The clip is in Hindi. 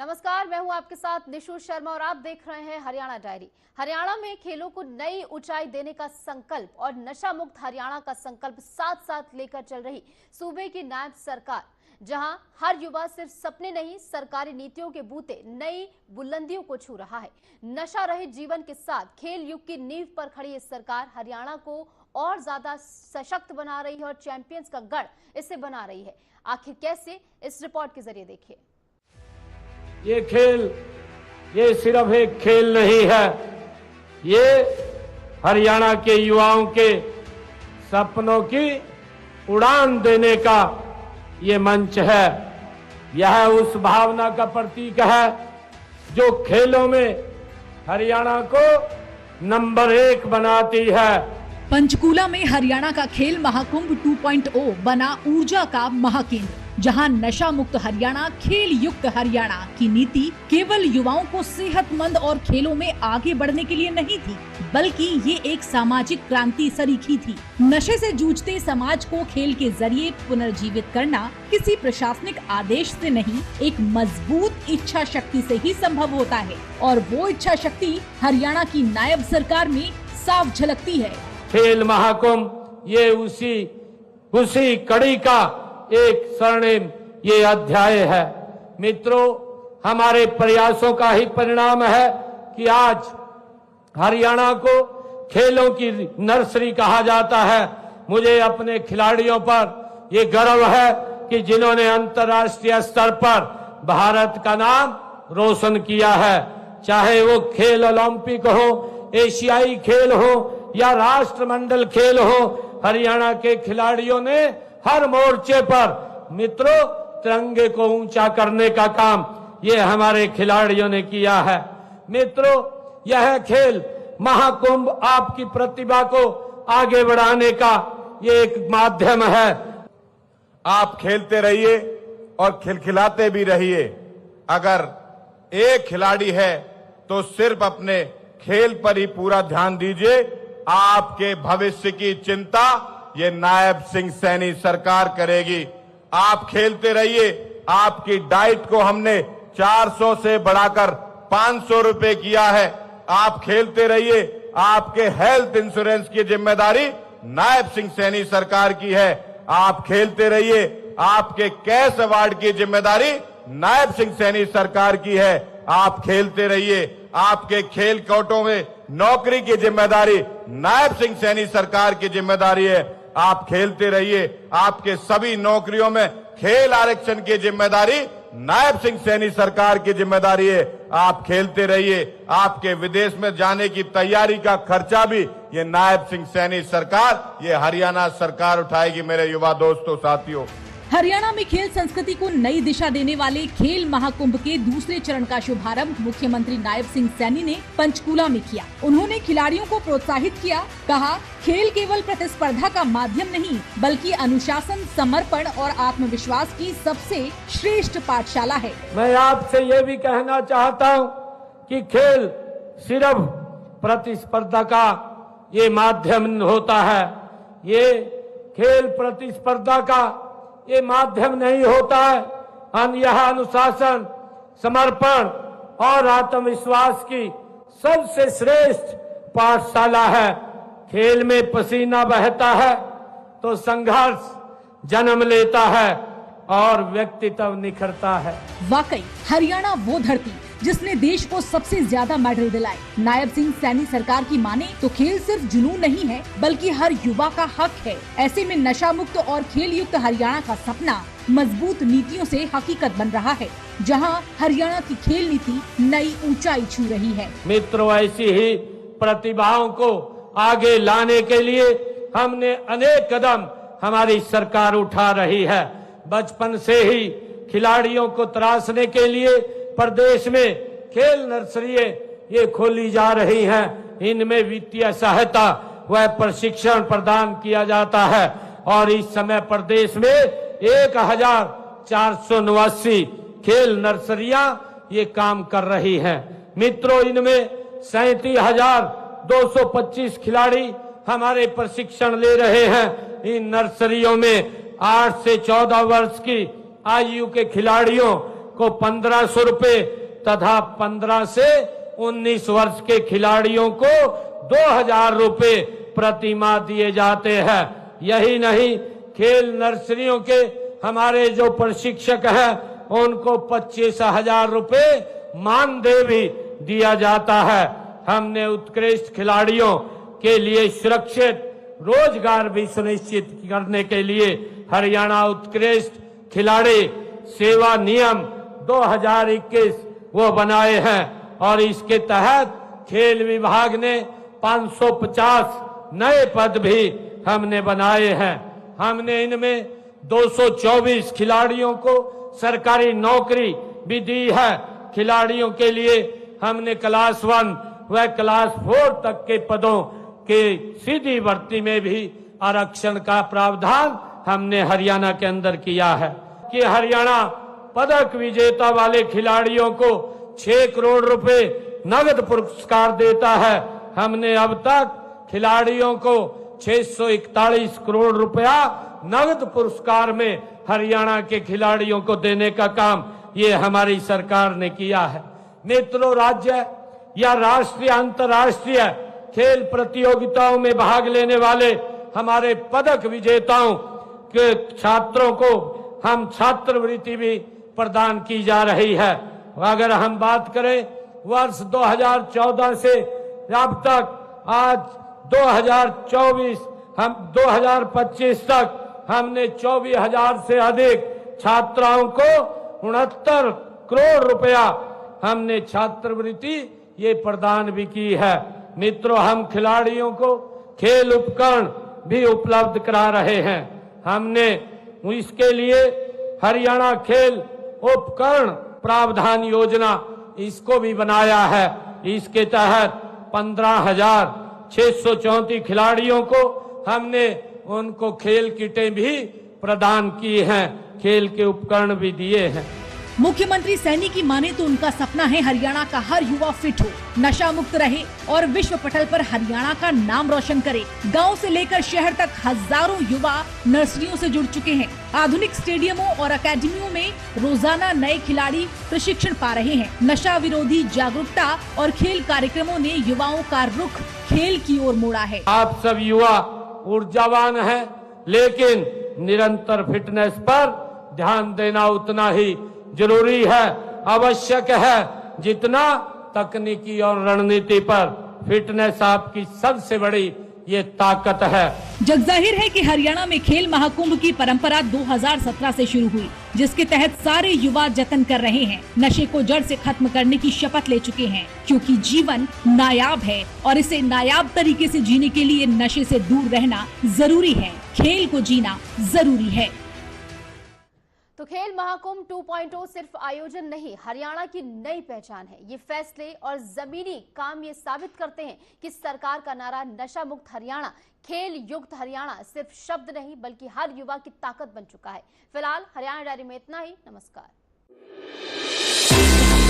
नमस्कार, मैं हूं आपके साथ निशु शर्मा और आप देख रहे हैं हरियाणा डायरी। हरियाणा में खेलों को नई ऊंचाई देने का संकल्प और नशा मुक्त हरियाणा का संकल्प साथ साथ लेकर चल रही सूबे की नायब सरकार, जहां हर युवा सिर्फ सपने नहीं सरकारी नीतियों के बूते नई बुलंदियों को छू रहा है। नशा रहित जीवन के साथ खेल युग की नींव पर खड़ी इस सरकार हरियाणा को और ज्यादा सशक्त बना रही है और चैंपियंस का गढ़ इसे बना रही है। आखिर कैसे, इस रिपोर्ट के जरिए देखिए। ये खेल ये सिर्फ एक खेल नहीं है, ये हरियाणा के युवाओं के सपनों की उड़ान देने का ये मंच है। यह उस भावना का प्रतीक है जो खेलों में हरियाणा को नंबर 1 बनाती है। पंचकूला में हरियाणा का खेल महाकुंभ 2.0 बना ऊर्जा का महाकेंद्र, जहां नशा मुक्त हरियाणा, खेल युक्त हरियाणा की नीति केवल युवाओं को सेहतमंद और खेलों में आगे बढ़ने के लिए नहीं थी, बल्कि ये एक सामाजिक क्रांति सरीखी थी। नशे से जूझते समाज को खेल के जरिए पुनर्जीवित करना किसी प्रशासनिक आदेश से नहीं, एक मजबूत इच्छा शक्ति से ही संभव होता है, और वो इच्छा शक्ति हरियाणा की नायब सरकार में साफ झलकती है। खेल महाकुंभ ये उसी कड़ी का एक स्वर्णिम ये अध्याय है। मित्रों, हमारे प्रयासों का ही परिणाम है कि आज हरियाणा को खेलों की नर्सरी कहा जाता है। मुझे अपने खिलाड़ियों पर ये गर्व है कि जिन्होंने अंतर्राष्ट्रीय स्तर पर भारत का नाम रोशन किया है, चाहे वो खेल ओलंपिक हो, एशियाई खेल हो या राष्ट्रमंडल खेल हो। हरियाणा के खिलाड़ियों ने हर मोर्चे पर मित्रों तिरंगे को ऊंचा करने का काम ये हमारे खिलाड़ियों ने किया है। मित्रों, यह खेल महाकुंभ आपकी प्रतिभा को आगे बढ़ाने का ये एक माध्यम है। आप खेलते रहिए और खिलखिलाते भी रहिए। अगर एक खिलाड़ी है तो सिर्फ अपने खेल पर ही पूरा ध्यान दीजिए। आपके भविष्य की चिंता ये नायब सिंह सैनी सरकार करेगी। आप खेलते रहिए। आपकी डाइट को हमने 400 से बढ़ाकर 500 रुपए किया है। आप खेलते रहिए। आपके हेल्थ इंश्योरेंस की जिम्मेदारी नायब सिंह सैनी सरकार की है। आप खेलते रहिए। आपके कैश अवार्ड की जिम्मेदारी नायब सिंह सैनी सरकार की है। आप खेलते रहिए। आपके खेल कोर्टों में नौकरी की जिम्मेदारी नायब सिंह सैनी सरकार की जिम्मेदारी है। आप खेलते रहिए। आपके सभी नौकरियों में खेल आरक्षण की जिम्मेदारी नायब सिंह सैनी सरकार की जिम्मेदारी है। आप खेलते रहिए। आपके विदेश में जाने की तैयारी का खर्चा भी ये नायब सिंह सैनी सरकार, ये हरियाणा सरकार उठाएगी। मेरे युवा दोस्तों, साथियों, हरियाणा में खेल संस्कृति को नई दिशा देने वाले खेल महाकुंभ के दूसरे चरण का शुभारंभ मुख्यमंत्री नायब सिंह सैनी ने पंचकूला में किया। उन्होंने खिलाड़ियों को प्रोत्साहित किया। कहा, खेल केवल प्रतिस्पर्धा का माध्यम नहीं, बल्कि अनुशासन, समर्पण और आत्मविश्वास की सबसे श्रेष्ठ पाठशाला है। मैं आपसे ये भी कहना चाहता हूँ कि खेल सिर्फ प्रतिस्पर्धा का ये माध्यम होता है। ये खेल प्रतिस्पर्धा का ये माध्यम नहीं होता है। यह अनुशासन, समर्पण और आत्मविश्वास की सबसे श्रेष्ठ पाठशाला है। खेल में पसीना बहता है तो संघर्ष जन्म लेता है और व्यक्तित्व निखरता है। वाकई हरियाणा वो धरती जिसने देश को सबसे ज्यादा मेडल दिलाए। नायब सिंह सैनी सरकार की माने तो खेल सिर्फ जुनून नहीं है, बल्कि हर युवा का हक है। ऐसे में नशा मुक्त और खेल युक्त हरियाणा का सपना मजबूत नीतियों से हकीकत बन रहा है, जहां हरियाणा की खेल नीति नई ऊंचाई छू रही है। मित्रों, ऐसी ही प्रतिभाओं को आगे लाने के लिए हमने अनेक कदम हमारी सरकार उठा रही है। बचपन से ही खिलाड़ियों को तराशने के लिए प्रदेश में खेल नर्सरियां ये खोली जा रही हैं। इनमें वित्तीय सहायता व प्रशिक्षण प्रदान किया जाता है और इस समय प्रदेश में 1489 खेल नर्सरियां ये काम कर रही हैं। मित्रों, इनमें 37,225 खिलाड़ी हमारे प्रशिक्षण ले रहे हैं। इन नर्सरियों में 8 से 14 वर्ष की आयु के खिलाड़ियों को 1500 रुपए तथा 15 से 19 वर्ष के खिलाड़ियों को 2000 रुपए प्रति माह दिए जाते हैं। यही नहीं, खेल नर्सरियों के हमारे जो प्रशिक्षक हैं उनको 25,000 रुपए मानदेय भी दिया जाता है। हमने उत्कृष्ट खिलाड़ियों के लिए सुरक्षित रोजगार भी सुनिश्चित करने के लिए हरियाणा उत्कृष्ट खिलाड़ी सेवा नियम 2021 वो बनाए हैं और इसके तहत खेल विभाग ने 550 नए पद भी हमने बनाए हैं। हमने इनमें 224 खिलाड़ियों को सरकारी नौकरी भी दी है। खिलाड़ियों के लिए हमने क्लास 1 व क्लास 4 तक के पदों के सीधी भर्ती में भी आरक्षण का प्रावधान हमने हरियाणा के अंदर किया है कि हरियाणा पदक विजेता वाले खिलाड़ियों को 6 करोड़ रुपए नगद पुरस्कार देता है। हमने अब तक खिलाड़ियों को 641 करोड़ रुपया नगद पुरस्कार में हरियाणा के खिलाड़ियों को देने का काम ये हमारी सरकार ने किया है। मित्रों, राज्य या राष्ट्रीय अंतर्राष्ट्रीय खेल प्रतियोगिताओं में भाग लेने वाले हमारे पदक विजेताओं के छात्रों को हम छात्रवृत्ति भी प्रदान की जा रही है। अगर हम बात करें वर्ष 2014 से अब तक आज 2025 तक हमने 24,000 से अधिक छात्राओं को 69 करोड़ रुपया हमने छात्रवृत्ति ये प्रदान भी की है। मित्रों, हम खिलाड़ियों को खेल उपकरण भी उपलब्ध करा रहे हैं। हमने इसके लिए हरियाणा खेल उपकरण प्रावधान योजना इसको भी बनाया है। इसके तहत 15,634 खिलाड़ियों को हमने उनको खेल किटें भी प्रदान की हैं, खेल के उपकरण भी दिए हैं। मुख्यमंत्री सैनी की माने तो उनका सपना है हरियाणा का हर युवा फिट हो, नशा मुक्त रहे और विश्व पटल पर हरियाणा का नाम रोशन करे। गांव से लेकर शहर तक हजारों युवा नर्सरियों से जुड़ चुके हैं। आधुनिक स्टेडियमों और अकेडमियों में रोजाना नए खिलाड़ी प्रशिक्षण पा रहे हैं। नशा विरोधी जागरूकता और खेल कार्यक्रमों ने युवाओं का रुख खेल की ओर मोड़ा है। आप सब युवा ऊर्जावान हैं, लेकिन निरंतर फिटनेस पर ध्यान देना उतना ही जरूरी है, आवश्यक है, जितना तकनीकी और रणनीति पर। फिटनेस आपकी सबसे बड़ी ये ताकत है। जगजाहिर है कि हरियाणा में खेल महाकुंभ की परंपरा 2017 से शुरू हुई, जिसके तहत सारे युवा जतन कर रहे हैं। नशे को जड़ से खत्म करने की शपथ ले चुके हैं, क्योंकि जीवन नायाब है और इसे नायाब तरीके से जीने के लिए नशे से दूर रहना जरूरी है। खेल को जीना जरूरी है। तो खेल महाकुंभ 2.0 सिर्फ आयोजन नहीं, हरियाणा की नई पहचान है। ये फैसले और जमीनी काम ये साबित करते हैं कि सरकार का नारा नशा मुक्त हरियाणा, खेल युक्त हरियाणा सिर्फ शब्द नहीं बल्कि हर युवा की ताकत बन चुका है। फिलहाल हरियाणा डायरी में इतना ही। नमस्कार।